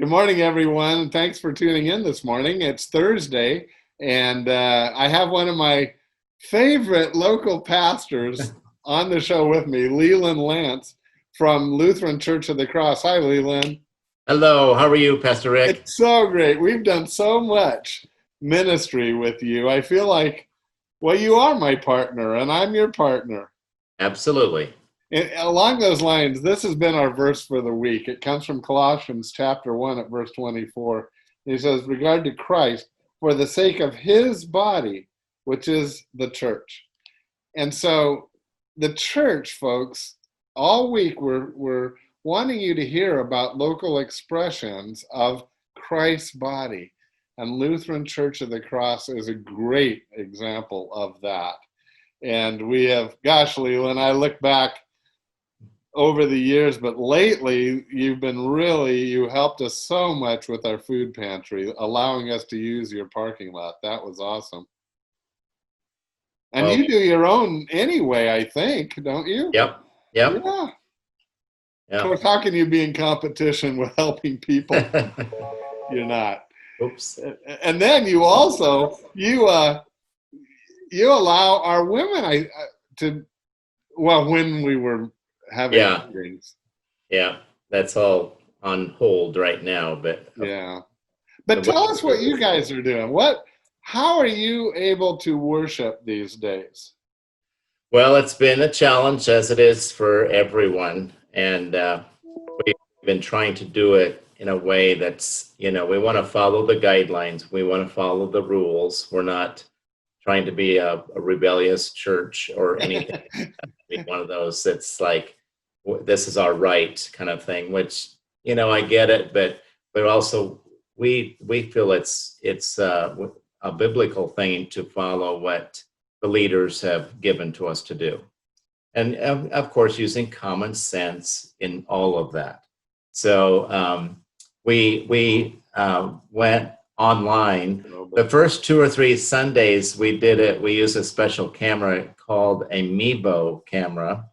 Good morning, everyone, and thanks for tuning in this morning. It's Thursday, and I have one of my favorite local pastors on the show with me, Leland Lantz from Lutheran Church of the Cross. Hi, Leland. Hello, how are you, Pastor Rick? It's so great. We've done so much ministry with you. I feel like, well, you are my partner, and I'm your partner. Absolutely. And along those lines, this has been our verse for the week. It comes from Colossians chapter 1 at verse 24. He says, regard to Christ for the sake of his body, which is the church. And so the church, folks, all week we're wanting you to hear about local expressions of Christ's body. And Lutheran Church of the Cross is a great example of that. And we have, gosh, Leland, I look back over the years, but lately you helped us so much with our food pantry, allowing us to use your parking lot. That was awesome. And you do your own anyway, I think, don't you? Yep. Yeah. Of course, how can you be in competition with helping people? You're not. Oops. And then you also, you allow our women when we were having meetings. Yeah, that's all on hold right now, but But tell us what you guys are doing. How are you able to worship these days? Well, it's been a challenge, as it is for everyone, and we've been trying to do it in a way that's, we want to follow the guidelines, we want to follow the rules. We're not trying to be a rebellious church or anything. Be one of those that's like, this is our right kind of thing, which, I get it, but also we feel it's a biblical thing to follow what the leaders have given to us to do. And of course, using common sense in all of that. So we went online. The first 2 or 3 Sundays we did it, we used a special camera called a Mevo camera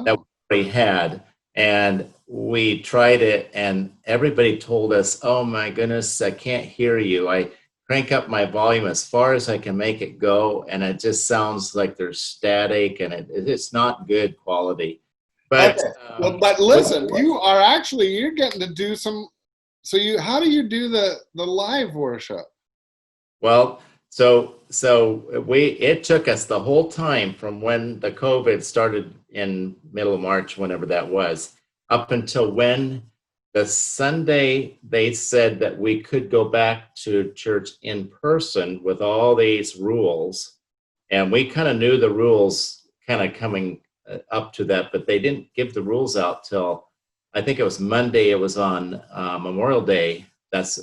that we had, and we tried it, and everybody told us, oh my goodness, I can't hear you. I crank up my volume as far as I can make it go, and it just sounds like there's static, and it's not good quality. But but listen, you're getting to do some. So how do you do the live worship? Well, so it took us the whole time from when the COVID started in middle of March, whenever that was, up until when the Sunday they said that we could go back to church in person with all these rules. And we kind of knew the rules kind of coming up to that, but they didn't give the rules out till, I think it was Monday. It was on Memorial Day.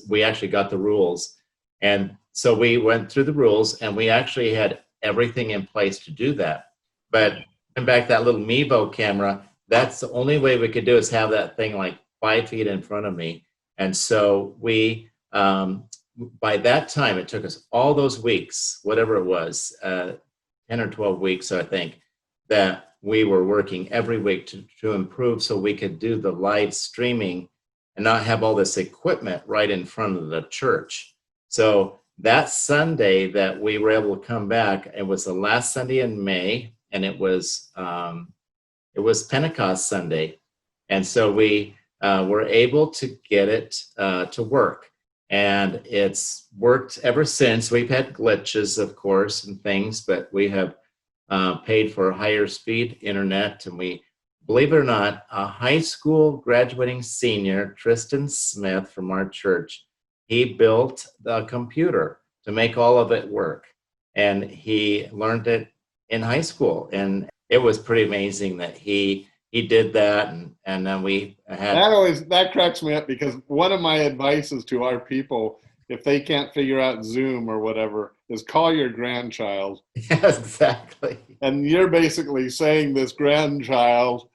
We actually got the rules. And so we went through the rules, and we actually had everything in place to do that. But back that little Mevo camera, that's the only way we could do is have that thing like 5 feet in front of me. And so we, by that time, it took us all those weeks, whatever it was, 10 or 12 weeks, I think, that we were working every week to improve so we could do the live streaming and not have all this equipment right in front of the church. So that Sunday that we were able to come back, it was the last Sunday in May, and it was Pentecost Sunday. And so we were able to get it to work. And it's worked ever since. We've had glitches, of course, and things, but we have paid for higher speed internet. And we, believe it or not, a high school graduating senior, Tristan Smith from our church, he built the computer to make all of it work. And he learned it in high school. And it was pretty amazing that he did that. And then we had... That cracks me up, because one of my advices to our people, if they can't figure out Zoom or whatever, is call your grandchild. Yes, exactly. And you're basically saying this grandchild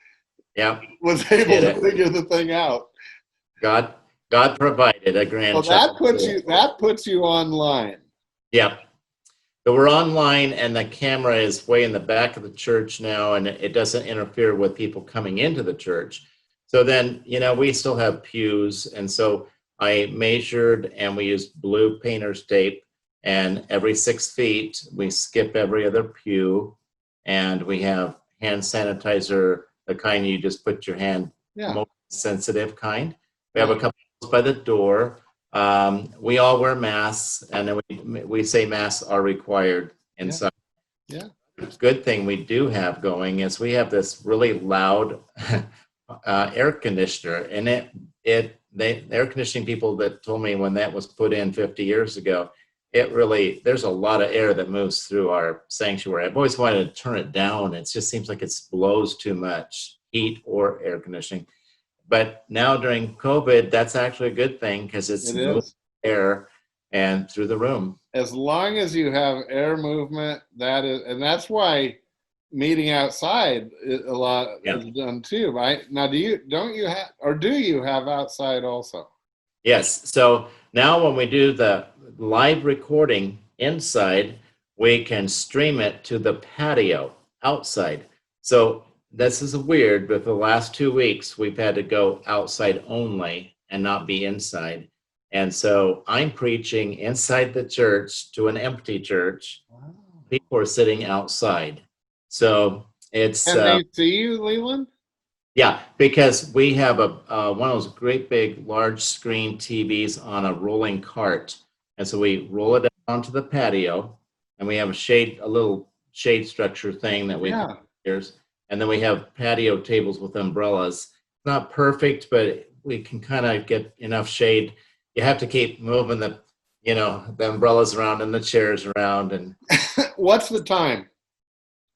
was able to figure the thing out. God provided a grandchild. So that puts you online. Yeah. So we're online, and the camera is way in the back of the church now, and it doesn't interfere with people coming into the church. So then, we still have pews. And so I measured, and we used blue painter's tape, and every 6 feet, we skip every other pew, and we have hand sanitizer, the kind you just put your hand, Yeah. most sensitive kind. We have a couple by the door. We all wear masks, and then we say masks are required inside. Yeah. Good thing we do have going is we have this really loud air conditioner, and the air conditioning people that told me when that was put in 50 years ago, there's a lot of air that moves through our sanctuary. I've always wanted to turn it down. It just seems like it blows too much heat or air conditioning. But now during COVID, that's actually a good thing because it's moving air and through the room. As long as you have air movement, and that's why meeting outside a lot is done too, right? Now, do you have outside also? Yes. So now when we do the live recording inside, we can stream it to the patio outside. So this is weird, but for the last 2 weeks, we've had to go outside only and not be inside. And so I'm preaching inside the church to an empty church. Wow. People are sitting outside. So it's... Can they see you, Leland? Yeah, because we have one of those great big large screen TVs on a rolling cart. And so we roll it onto the patio, and we have a little shade structure thing that we here's, and then we have patio tables with umbrellas. Not perfect, but we can kind of get enough shade. You have to keep moving the umbrellas around and the chairs around. And what's the time?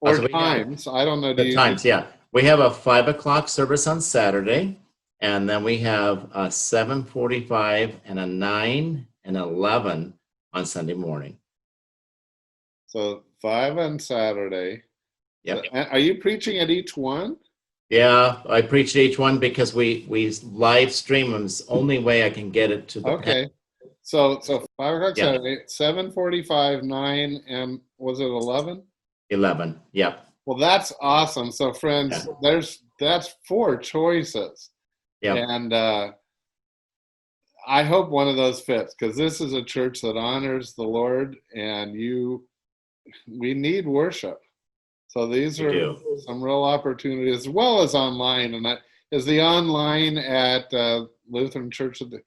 Or times? I don't know. Times, yeah. We have a 5 o'clock service on Saturday, and then we have a 7:45 and a 9 and 11 on Sunday morning. So 5 on Saturday. Yep. Are you preaching at each one? Yeah, I preach at each one because we live stream them. It's the only way I can get it to the Okay. So 5 o'clock Saturday, 7:45, 9, and was it 11? 11. Yep. Well, that's awesome. So friends, that's 4 choices. Yeah. And I hope one of those fits, because this is a church that honors the Lord, and we need worship. So these are some real opportunities, as well as online. And that is the online at Lutheran Church of the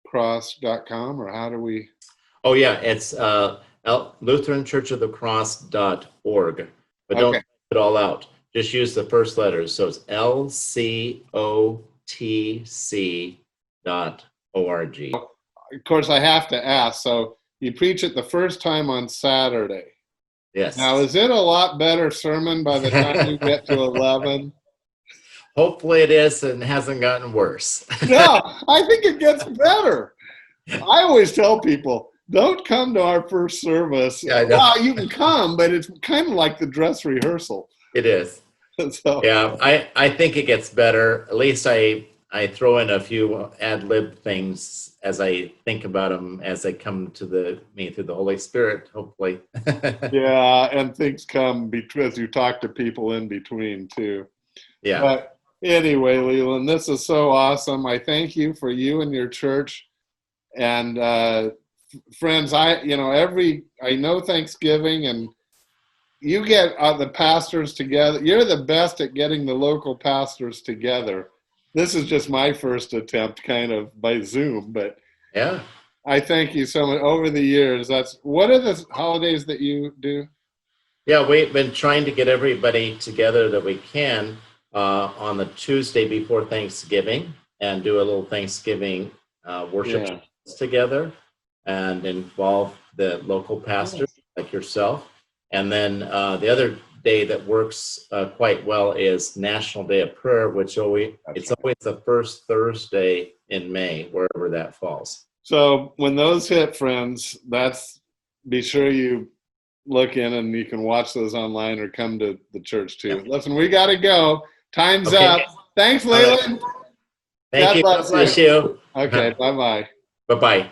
Cross.com, or how do we? Oh yeah, it's LutheranChurchOfTheCross.org. But don't type it all out. Just use the first letters. So it's LCOTC.org. Of course, I have to ask. So you preach it the first time on Saturday. Yes. Now, is it a lot better sermon by the time you get to 11? Hopefully it is, and hasn't gotten worse. No, I think it gets better. I always tell people, don't come to our first service. Yeah, well, you can come, but it's kind of like the dress rehearsal. It is. So, yeah, I think it gets better. At least I throw in a few ad-lib things as I think about them as they come to me through the Holy Spirit, hopefully. yeah, and things come as you talk to people in between too. Yeah. But anyway, Leland, this is so awesome. I thank you for you and your church. And friends, I know Thanksgiving, and you get the pastors together. You're the best at getting the local pastors together. This is just my first attempt, kind of by Zoom, but yeah, I thank you so much. Over the years, what are the holidays that you do? Yeah, we've been trying to get everybody together that we can on the Tuesday before Thanksgiving, and do a little Thanksgiving worship together, and involve the local pastors like yourself. And then the other day that works quite well is National Day of Prayer, which it's always the first Thursday in May, wherever that falls. So when those hit, friends, be sure you look in, and you can watch those online or come to the church too. Yeah. Listen, we got to go. Time's up. Thanks, Leland. Thank you. God bless you. Okay, bye-bye. Bye-bye.